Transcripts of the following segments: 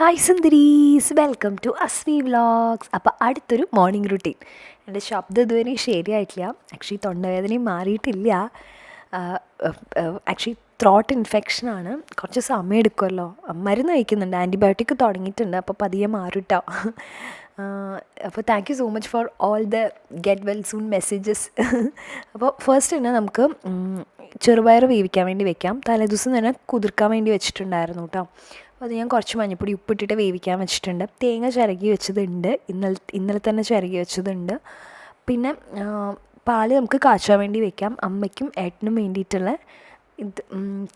Hi സുന്ദരീസ്, welcome to Aswi vlogs. അപ്പോൾ അടുത്തൊരു മോർണിംഗ് റുട്ടീൻ. എൻ്റെ ശബ്ദം ഇതുവരെ ശരിയായിട്ടില്ല. ആക്ച്വലി തൊണ്ടവേദനയും മാറിയിട്ടില്ല. ആക്ച്വലി ത്രോട്ട് ഇൻഫെക്ഷനാണ്. കുറച്ച് സമയം എടുക്കുമല്ലോ. മരുന്ന് കഴിക്കുന്നുണ്ട്, ആൻറ്റിബയോട്ടിക് തുടങ്ങിയിട്ടുണ്ട്. അപ്പോൾ പതിയെ മാറും കേട്ടോ. അപ്പോൾ thank you so much for all the get well soon messages. അപ്പോൾ ഫസ്റ്റ് തന്നെ നമുക്ക് ചെറുപയർ വേവിക്കാൻ വേണ്ടി വെക്കാം. തലേദിവസം തന്നെ കുതിർക്കാൻ വേണ്ടി വെച്ചിട്ടുണ്ടായിരുന്നു കേട്ടോ. അപ്പോൾ അത് ഞാൻ കുറച്ച് മഞ്ഞൾപ്പൊടി ഉപ്പിട്ടിട്ട് വേവിക്കാൻ വെച്ചിട്ടുണ്ട്. തേങ്ങ ചിരകി വെച്ചതുണ്ട്, ഇന്നലെ തന്നെ ചിരകി വെച്ചതുണ്ട്. പിന്നെ പാല് നമുക്ക് കാച്ചാൻ വേണ്ടി വെക്കാം. അമ്മയ്ക്കും ഏട്ടനും വേണ്ടിയിട്ടുള്ള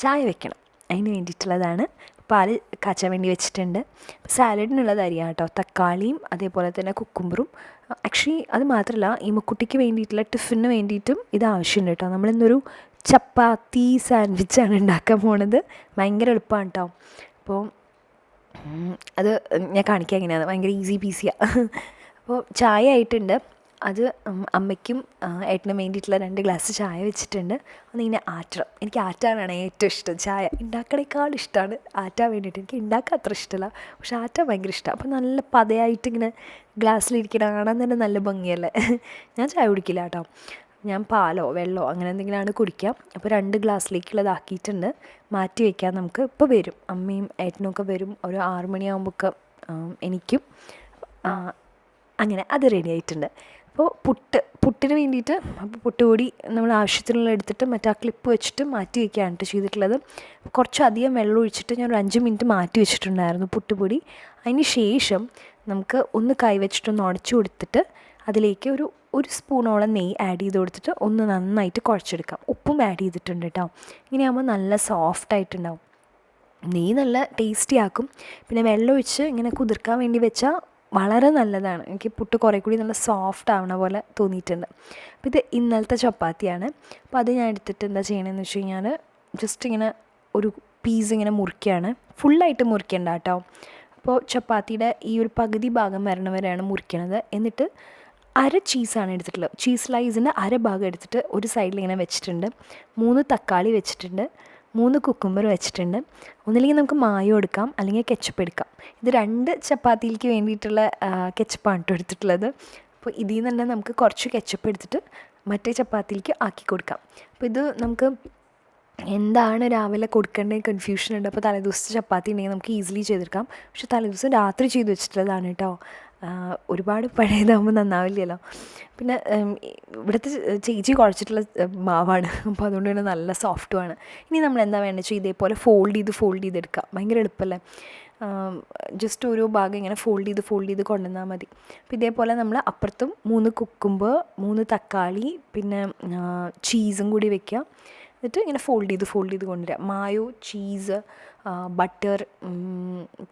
ചായ വെക്കണം, അതിന് വേണ്ടിയിട്ടുള്ളതാണ്. പാല് കാച്ചാൻ വേണ്ടി വെച്ചിട്ടുണ്ട്. സാലഡിനുള്ളത് അരിയാണ് കേട്ടോ. തക്കാളിയും അതേപോലെ തന്നെ കുക്കുംബറും. ആക്ച്വലി അത് മാത്രമല്ല, ഈ മുക്കുട്ടിക്ക് വേണ്ടിയിട്ടുള്ള ടിഫിന് വേണ്ടിയിട്ടും ഇത് ആവശ്യമുണ്ട് കേട്ടോ. നമ്മളിന്നൊരു ചപ്പാത്തി സാൻഡ്വിച്ചാണ് ഉണ്ടാക്കാൻ പോണത്. ഭയങ്കര എളുപ്പമാണ് കേട്ടോ. അപ്പോൾ അത് ഞാൻ കാണിക്കാം എങ്ങനെയാണ്. ഭയങ്കര ഈസി പീസിയാണ്. അപ്പോൾ ചായ ആയിട്ടുണ്ട്. അത് അമ്മയ്ക്കും ഏട്ടനും വേണ്ടിയിട്ടുള്ള 2 ഗ്ലാസ് ചായ വെച്ചിട്ടുണ്ട്. ഒന്നിങ്ങനെ ആറ്റണം. എനിക്ക് ആറ്റാനാണ് ഏറ്റവും ഇഷ്ടം. ചായ ഉണ്ടാക്കണേക്കാളും ഇഷ്ടമാണ് ആറ്റാൻ വേണ്ടിയിട്ട്. എനിക്ക് ഉണ്ടാക്കാൻ അത്ര ഇഷ്ടമല്ല, പക്ഷെ ആറ്റാൻ ഭയങ്കര ഇഷ്ടമാണ്. അപ്പോൾ നല്ല പതയായിട്ട് ഇങ്ങനെ ഗ്ലാസ്സിലിരിക്കണം, കാണാൻ തന്നെ നല്ല ഭംഗിയല്ലേ. ഞാൻ ചായ കുടിക്കില്ല കേട്ടോ. ഞാൻ പാലോ വെള്ളമോ അങ്ങനെ എന്തെങ്കിലുമാണ് കുടിക്കുക. അപ്പോൾ 2 ഗ്ലാസ്സിലേക്കുള്ളതാക്കിയിട്ടുണ്ട്. മാറ്റി വയ്ക്കാം നമുക്ക്. ഇപ്പോൾ വരും, അമ്മയും ഏട്ടനും ഒക്കെ വരും. ഒരു 6 മണിയാകുമ്പോഴൊക്കെ എനിക്കും. അങ്ങനെ അത് റെഡി ആയിട്ടുണ്ട്. അപ്പോൾ പുട്ടിന് വേണ്ടിയിട്ട് അപ്പോൾ പുട്ടുപൊടി നമ്മൾ ആവശ്യത്തിനുള്ള എടുത്തിട്ട് മറ്റേ ക്ലിപ്പ് വെച്ചിട്ട് മാറ്റി വയ്ക്കുകയാണ് ചെയ്തിട്ടുള്ളത്. കുറച്ചധികം വെള്ളം ഒഴിച്ചിട്ട് ഞാൻ ഒരു 5 മിനിറ്റ് മാറ്റി വെച്ചിട്ടുണ്ടായിരുന്നു പുട്ടുപൊടി. അതിന് ശേഷം നമുക്ക് ഒന്ന് കൈ വെച്ചിട്ടൊന്ന് ഉടച്ചു കൊടുത്തിട്ട് അതിലേക്ക് ഒരു സ്പൂണോളം നെയ്യ് ആഡ് ചെയ്ത് കൊടുത്തിട്ട് ഒന്ന് നന്നായിട്ട് കുഴച്ചെടുക്കാം. ഉപ്പും ആഡ് ചെയ്തിട്ടുണ്ട് കേട്ടോ. ഇങ്ങനെയാകുമ്പോൾ നല്ല സോഫ്റ്റായിട്ടുണ്ടാവും. നെയ്യ് നല്ല ടേസ്റ്റി ആക്കും. പിന്നെ വെള്ളം ഒഴിച്ച് ഇങ്ങനെ കുതിർക്കാൻ വേണ്ടി വെച്ചാൽ വളരെ നല്ലതാണ്. എനിക്ക് പുട്ട് കുറേ കൂടി നല്ല സോഫ്റ്റ് ആവണ പോലെ തോന്നിയിട്ടുണ്ട്. അപ്പോൾ ഇത് ഇന്നലത്തെ ചപ്പാത്തിയാണ്. അപ്പോൾ അത് ഞാൻ എടുത്തിട്ട് എന്താ ചെയ്യണമെന്ന് വെച്ച് കഴിഞ്ഞാൽ ജസ്റ്റ് ഇങ്ങനെ ഒരു പീസ് ഇങ്ങനെ മുറിക്കുകയാണ്. ഫുള്ളായിട്ട് മുറിക്കണ്ട കേട്ടോ. അപ്പോൾ ചപ്പാത്തിയുടെ ഈ ഒരു പകുതി ഭാഗം വരണ വരെയാണ് മുറിക്കണത്. എന്നിട്ട് അര ചീസാണ് എടുത്തിട്ടുള്ളത്. ചീസ് സ്ലൈസിൻ്റെ അര ഭാഗം എടുത്തിട്ട് ഒരു സൈഡിൽ ഇങ്ങനെ വെച്ചിട്ടുണ്ട്. 3 തക്കാളി വെച്ചിട്ടുണ്ട്. 3 കുക്കുംബർ വെച്ചിട്ടുണ്ട്. ഒന്നില്ലെങ്കിൽ നമുക്ക് മായോ എടുക്കാം, അല്ലെങ്കിൽ കെച്ചപ്പ് എടുക്കാം. ഇത് 2 ചപ്പാത്തിയിലേക്ക് വേണ്ടിയിട്ടുള്ള കെച്ചപ്പാണ് കേട്ടോ എടുത്തിട്ടുള്ളത്. അപ്പോൾ ഇതിൽ നിന്ന് തന്നെ നമുക്ക് കുറച്ച് കെച്ചപ്പ് എടുത്തിട്ട് മറ്റേ ചപ്പാത്തിയിലേക്ക് ആക്കി കൊടുക്കാം. അപ്പോൾ ഇത് നമുക്ക് എന്താണ് രാവിലെ കൊടുക്കേണ്ടത് കൺഫ്യൂഷൻ ഉണ്ട്. അപ്പോൾ തലേദിവസത്തെ ചപ്പാത്തി ഉണ്ടെങ്കിൽ നമുക്ക് ഈസിലി ചെയ്തെടുക്കാം. പക്ഷേ തലേദിവസം രാത്രി ചെയ്ത് വെച്ചിട്ടുള്ളതാണ് കേട്ടോ. ഒരുപാട് പഴയതാകുമ്പോൾ നന്നാവില്ലല്ലോ. പിന്നെ ഇവിടുത്തെ ചേച്ചി കുഴച്ചിട്ടുള്ള മാവാണ്. അപ്പോൾ അതുകൊണ്ട് തന്നെ നല്ല സോഫ്റ്റുമാണ്. ഇനി നമ്മൾ എന്താ വേണ്ടത് വെച്ചാൽ ഇതേപോലെ ഫോൾഡ് ചെയ്തെടുക്കുക. ഭയങ്കര എളുപ്പമല്ലേ. ജസ്റ്റ് ഓരോ ഭാഗം ഇങ്ങനെ ഫോൾഡ് ചെയ്ത് കൊണ്ടുവന്നാൽ മതി. അപ്പോൾ ഇതേപോലെ നമ്മൾ അപ്പുറത്തും 3 കുക്കുംബർ, 3 തക്കാളി, പിന്നെ ചീസും കൂടി വെക്കുക. എന്നിട്ട് ഇങ്ങനെ ഫോൾഡ് ചെയ്ത് കൊണ്ടുവരിക. മായോ, ചീസ്, ബട്ടർ,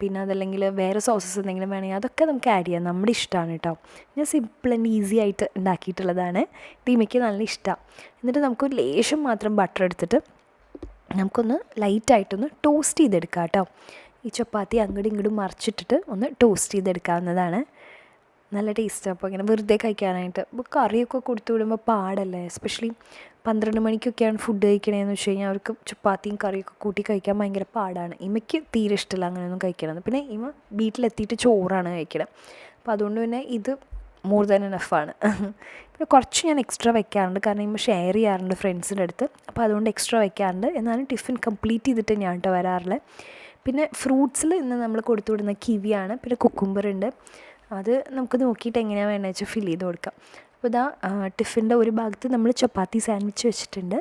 പിന്നെ അതല്ലെങ്കിൽ വേറെ സോസസ് എന്തെങ്കിലും വേണമെങ്കിൽ അതൊക്കെ നമുക്ക് ആഡ് ചെയ്യാം. നമ്മുടെ ഇഷ്ടമാണ് കേട്ടോ. ഞാൻ സിമ്പിൾ ആൻഡ് ഈസി ആയിട്ട് ഉണ്ടാക്കിയിട്ടുള്ളതാണ്. ടീമയ്ക്ക് നല്ല ഇഷ്ടമാണ്. എന്നിട്ട് നമുക്കൊരു ലേശം മാത്രം ബട്ടർ എടുത്തിട്ട് നമുക്കൊന്ന് ലൈറ്റായിട്ടൊന്ന് ടോസ്റ്റ് ചെയ്തെടുക്കാം കേട്ടോ. ഈ ചപ്പാത്തി അങ്ങോട്ടും ഇങ്ങോട്ടും മറിച്ചിട്ടിട്ട് ഒന്ന് ടോസ്റ്റ് ചെയ്തെടുക്കാവുന്നതാണ്. നല്ല ടേസ്റ്റാണ്. അപ്പോൾ ഇങ്ങനെ വെറുതെ കഴിക്കാനായിട്ട്. ഇപ്പോൾ കറിയൊക്കെ കൊടുത്തു വിടുമ്പോൾ പാടല്ലേ. എസ്പെഷ്യലി 12 മണിക്കൊക്കെയാണ് ഫുഡ് കഴിക്കണതെന്ന് വെച്ച് കഴിഞ്ഞാൽ അവർക്ക് ചപ്പാത്തിയും കറിയൊക്കെ കൂട്ടി കഴിക്കാൻ ഭയങ്കര പാടാണ്. ഇമയ്ക്ക് തീരെ ഇഷ്ടമില്ല അങ്ങനെയൊന്നും കഴിക്കണത്. പിന്നെ ഇമ വീട്ടിലെത്തിയിട്ട് ചോറാണ് കഴിക്കണം. അപ്പോൾ അതുകൊണ്ട് തന്നെ ഇത് മോർ ദാൻ എനഫാണ്. പിന്നെ കുറച്ച് ഞാൻ എക്സ്ട്രാ വയ്ക്കാറുണ്ട്, കാരണം ഇമ്മ ഷെയർ ചെയ്യാറുണ്ട് ഫ്രണ്ട്സിൻ്റെ അടുത്ത്. അപ്പോൾ അതുകൊണ്ട് എക്സ്ട്രാ വയ്ക്കാറുണ്ട്. എന്നാലും ടിഫിൻ കംപ്ലീറ്റ് ചെയ്തിട്ട് ഞാൻ കേട്ടോ വരാറില്ല. പിന്നെ ഫ്രൂട്ട്സിൽ ഇന്ന് നമ്മൾ കൊടുത്തു വിടുന്ന കിവിയാണ്. പിന്നെ കുക്കുംബർ ഉണ്ട്. അത് നമുക്ക് നോക്കിയിട്ട് എങ്ങനെയാണ് വേണ്ടത് വെച്ചാൽ ഫില്ല് ചെയ്ത് കൊടുക്കാം. അപ്പോൾ ഇതാ ടിഫിൻ്റെ ഒരു ഭാഗത്ത് നമ്മൾ ചപ്പാത്തി സാൻഡ്വിച്ച് വെച്ചിട്ടുണ്ട്.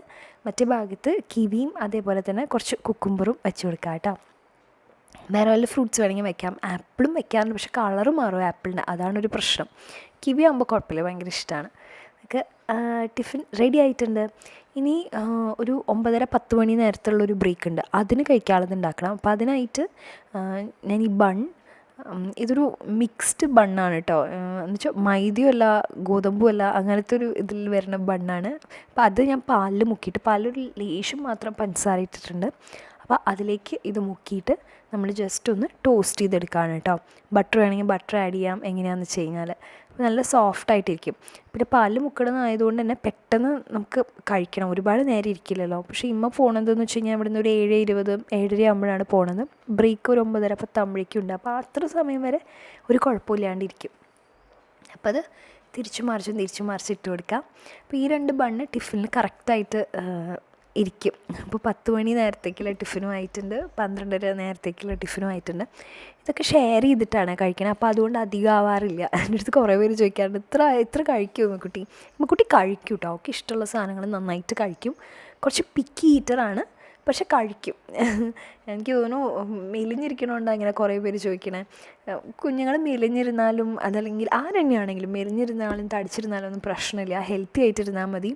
മറ്റേ ഭാഗത്ത് കിവിയും അതേപോലെ തന്നെ കുറച്ച് കുക്കുംബറും വെച്ച് കൊടുക്കാം കേട്ടോ. വേറെ വല്ല ഫ്രൂട്ട്സ് വേണമെങ്കിൽ വെക്കാം. ആപ്പിളും വെക്കാറുണ്ട്, പക്ഷേ കളറ് മാറും ആപ്പിളിൻ്റെ, അതാണൊരു പ്രശ്നം. കിവി ആകുമ്പോൾ കുഴപ്പമില്ല, ഭയങ്കര ഇഷ്ടമാണ്. ഒക്കെ ടിഫിൻ റെഡി ആയിട്ടുണ്ട്. ഇനി ഒരു 9:30-10 മണി നേരത്തുള്ളൊരു ബ്രേക്ക് ഉണ്ട്. അതിന് കഴിക്കാനുള്ളത് ഉണ്ടാക്കണം. അപ്പോൾ അതിനായിട്ട് ഞാൻ ഈ ഇതൊരു മിക്സ്ഡ് ബണ്ണാണ് കേട്ടോ. എന്ന് വെച്ചാൽ മൈദയുമല്ല ഗോതമ്പുമല്ല, അങ്ങനത്തെ ഒരു ഇതിൽ വരുന്ന ബണ്ണാണ്. അപ്പോൾ അത് ഞാൻ പാലിൽ മുക്കിയിട്ട്, പാലിലൊരു ലേശം മാത്രം പഞ്ചസാര ഇട്ടിട്ടുണ്ട്. അപ്പോൾ അതിലേക്ക് ഇത് മുക്കിയിട്ട് നമ്മൾ ജസ്റ്റ് ഒന്ന് ടോസ്റ്റ് ചെയ്തെടുക്കുകയാണ് കേട്ടോ. ബട്ടർ വേണമെങ്കിൽ ബട്ടർ ആഡ് ചെയ്യാം, എങ്ങനെയാണെന്ന് വെച്ച് കഴിഞ്ഞാൽ. അപ്പോൾ നല്ല സോഫ്റ്റായിട്ടിരിക്കും. പിന്നെ പാലിൽ മുക്കണമെന്നായതുകൊണ്ട് തന്നെ പെട്ടെന്ന് നമുക്ക് കഴിക്കണം, ഒരുപാട് നേരം ഇരിക്കില്ലല്ലോ. പക്ഷേ ഇമ്മ പോകണതെന്ന് വെച്ച് കഴിഞ്ഞാൽ ഇവിടുന്ന് ഒരു 7:20 7:30 ആകുമ്പോഴാണ് പോണത്. ബ്രേക്ക് ഒരു 9:30 10 ആകുമ്പോഴേക്കും ഉണ്ട്. അപ്പോൾ അത്ര സമയം വരെ ഒരു കുഴപ്പമില്ലാണ്ടിരിക്കും. അപ്പോൾ അത് തിരിച്ചു മറിച്ച് ഇട്ട് കൊടുക്കാം. അപ്പോൾ ഈ 2 ബണ്ണ് ടിഫിനിൽ കറക്റ്റായിട്ട് ഇരിക്കും. അപ്പോൾ 10 മണി നേരത്തേക്കുള്ള ടിഫിനും ആയിട്ടുണ്ട്, 12:30 നേരത്തേക്കുള്ള ടിഫിനും ആയിട്ടുണ്ട്. ഇതൊക്കെ ഷെയർ ചെയ്തിട്ടാണ് കഴിക്കുന്നത്. അപ്പോൾ അതുകൊണ്ട് അധികം ആവാറില്ല. എൻ്റെ അടുത്ത് കുറേ പേര് ചോദിക്കാറുണ്ട്, ഇത്ര കഴിക്കുമോ ഉമ്മക്കുട്ടി കഴിക്കും കേട്ടോ. അവൾക്ക് ഇഷ്ടമുള്ള സാധനങ്ങൾ നന്നായിട്ട് കഴിക്കും. കുറച്ച് പിക്കി ഈറ്ററാണ്, പക്ഷെ കഴിക്കും. എനിക്ക് തോന്നുന്നു മെലിഞ്ഞിരിക്കണോണ്ട് അങ്ങനെ കുറേ പേര് ചോദിക്കണേ. കുഞ്ഞുങ്ങൾ മെലിഞ്ഞിരുന്നാലും അതല്ലെങ്കിൽ ആരെന്നെയാണെങ്കിലും മെലിഞ്ഞിരുന്നാലും തടിച്ചിരുന്നാലും ഒന്നും പ്രശ്നമില്ല, ഹെൽത്തി ആയിട്ടിരുന്നാൽ മതി.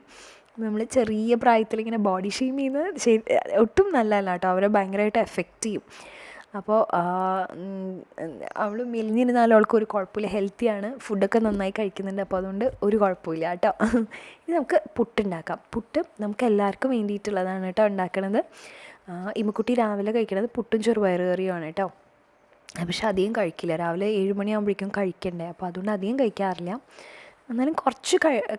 നമ്മൾ ചെറിയ പ്രായത്തിൽ ഇങ്ങനെ ബോഡി ഷെയിം ചെയ്യുന്നത് ഒട്ടും നല്ലതല്ല കേട്ടോ. അവരെ ഭയങ്കരമായിട്ട് എഫക്റ്റ് ചെയ്യും. അപ്പോൾ അവൾ മെലിഞ്ഞിരുന്നാലും അവൾക്കൊരു കുഴപ്പമില്ല, ഹെൽത്തിയാണ്, ഫുഡൊക്കെ നന്നായി കഴിക്കുന്നുണ്ട്. അപ്പോൾ അതുകൊണ്ട് ഒരു കുഴപ്പമില്ല കേട്ടോ. ഇനി നമുക്ക് പുട്ടുണ്ടാക്കാം. പുട്ട് നമുക്ക് എല്ലാവർക്കും വേണ്ടിയിട്ടുള്ളതാണ് കേട്ടോ ഉണ്ടാക്കണത്. ഇമ്മക്കുട്ടി രാവിലെ കഴിക്കണത് പുട്ടും ചെറുപയർ കറിയുമാണ് കേട്ടോ. പക്ഷെ അധികം കഴിക്കില്ല, രാവിലെ 7 മണിയാകുമ്പോഴേക്കും കഴിക്കണ്ടേ. അപ്പോൾ അതുകൊണ്ട് അധികം കഴിക്കാറില്ല. എന്നാലും കുറച്ച്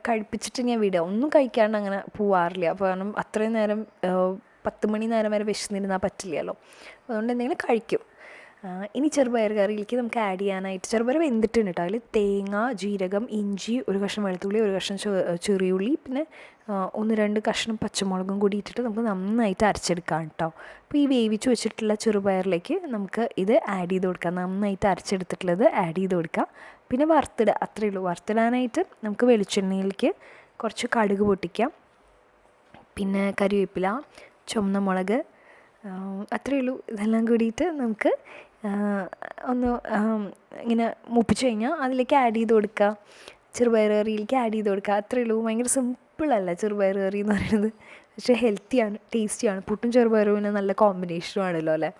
കഴിപ്പിച്ചിട്ട് ഞാൻ വിടുക, ഒന്നും കഴിക്കാണ്ട് അങ്ങനെ പോവാറില്ല. അപ്പോൾ കാരണം അത്രയും നേരം 10 മണി നേരം വരെ വിശന്നിരുന്നാൽ പറ്റില്ലല്ലോ. അതുകൊണ്ട് എന്തെങ്കിലും കഴിക്കും. ഇനി ചെറുപയർ കറിയിലേക്ക് നമുക്ക് ആഡ് ചെയ്യാനായിട്ട് ചെറുപയർ വെന്തിട്ടുണ്ട് കേട്ടോ. അതിൽ തേങ്ങ, ജീരകം, ഇഞ്ചി, ഒരു കഷ്ണം വെളുത്തുള്ളി, ഒരു കഷ്ണം ചെറിയുള്ളി, പിന്നെ 1-2 കഷ്ണം പച്ചമുളകും കൂടി ഇട്ടിട്ട് നമുക്ക് നന്നായിട്ട് അരച്ചെടുക്കാം കേട്ടോ. അപ്പോൾ ഈ വേവിച്ച് വെച്ചിട്ടുള്ള ചെറുപയറിലേക്ക് നമുക്ക് ഇത് ആഡ് ചെയ്ത് കൊടുക്കാം. നന്നായിട്ട് അരച്ചെടുത്തിട്ടുള്ളത് ആഡ് ചെയ്ത് കൊടുക്കാം. പിന്നെ വറുത്തിടുക, അത്രയേ ഉള്ളൂ. വറുത്തിടാനായിട്ട് നമുക്ക് വെളിച്ചെണ്ണയിലേക്ക് കുറച്ച് കടുക് പൊട്ടിക്കാം, പിന്നെ കരിവേപ്പില, ചുവന്ന മുളക്, അത്രയേ ഉള്ളൂ. ഇതെല്ലാം കൂടിയിട്ട് നമുക്ക് ഒന്ന് ഇങ്ങനെ മൂപ്പിച്ച് കഴിഞ്ഞാൽ അതിലേക്ക് ആഡ് ചെയ്ത് കൊടുക്കുക, ചെറുപയർ കറിയിലേക്ക് ആഡ് ചെയ്ത് കൊടുക്കുക. അത്രയേ ഉള്ളൂ. ഭയങ്കര സിമ്പിളല്ല ചെറുപയർ കറി എന്ന് പറയുന്നത്, പക്ഷേ ഹെൽത്തിയാണ്, ടേസ്റ്റിയാണ്. പുട്ടും ചെറുപയറും പിന്നെ നല്ല കോമ്പിനേഷനും ആണല്ലോ അല്ലേ.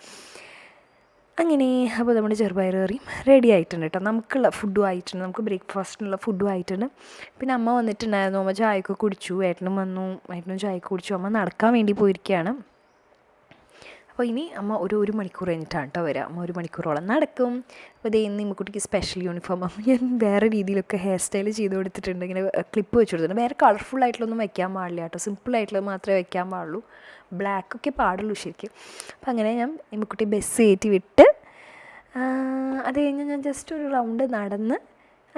അങ്ങനെ അപ്പോൾ നമ്മുടെ ചെറുപയർ കറിയും റെഡി ആയിട്ടുണ്ട് കേട്ടോ. നമുക്കുള്ള ഫുഡും ആയിട്ടുണ്ട്, നമുക്ക് ബ്രേക്ക്ഫാസ്റ്റിനുള്ള ഫുഡും ആയിട്ടുണ്ട്. പിന്നെ അമ്മ വന്നിട്ടുണ്ടായിരുന്നു, അമ്മ ചായയൊക്കെ കുടിച്ചു, ഏട്ടനും വന്നു, ഏട്ടനും ചായയൊക്കെ കുടിച്ചു. അമ്മ നടക്കാൻ വേണ്ടി പോയിരിക്കുകയാണ്. അപ്പോൾ ഇനി അമ്മ ഒരു മണിക്കൂർ കഴിഞ്ഞിട്ടാണ് കേട്ടോ വരിക. അമ്മ 1 മണിക്കൂറോളം നടക്കും. അപ്പോൾ ഇതേ ഇന്ന് ഇമ്മക്കുട്ടിക്ക് സ്പെഷ്യൽ യൂണിഫോം ഞാൻ വേറെ രീതിയിലൊക്കെ ഹെയർ സ്റ്റൈൽ ചെയ്ത് കൊടുത്തിട്ടുണ്ട്. ഇങ്ങനെ ക്ലിപ്പ് വെച്ച് കൊടുത്തിട്ടുണ്ട്. വേറെ കളർഫുള്ളായിട്ടുള്ളൊന്നും വയ്ക്കാൻ പാടില്ല കേട്ടോ, സിമ്പിളായിട്ടുള്ളത് മാത്രമേ വയ്ക്കാൻ പാടുള്ളൂ. ബ്ലാക്കൊക്കെ പാടുള്ളൂ ശരിക്കും. അപ്പോൾ അങ്ങനെ ഞാൻ ഇമ്മക്കുട്ടി ബസ് കയറ്റി വിട്ട് അത് കഴിഞ്ഞ് ഞാൻ ജസ്റ്റ് ഒരു റൗണ്ട് നടന്ന്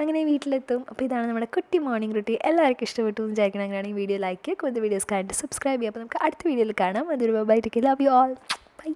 അങ്ങനെ വീട്ടിലെത്തും. അപ്പോൾ ഇതാണ് നമ്മുടെ കുട്ടി മോർണിംഗ് റൂട്ടീൻ. എല്ലാവർക്കും ഇഷ്ടപ്പെട്ടു എന്ന് വിചാരിക്കണം. അങ്ങനെയാണെങ്കിൽ വീഡിയോ ലൈക്ക് ചെയ്യുക, കൂടുതൽ വീഡിയോസ് കണ്ടിട്ട് സബ്സ്ക്രൈബ് ചെയ്യുക. അപ്പോൾ നമുക്ക് അടുത്ത വീഡിയോയിൽ കാണാം. അതൊരു bye, take care, love you all, by.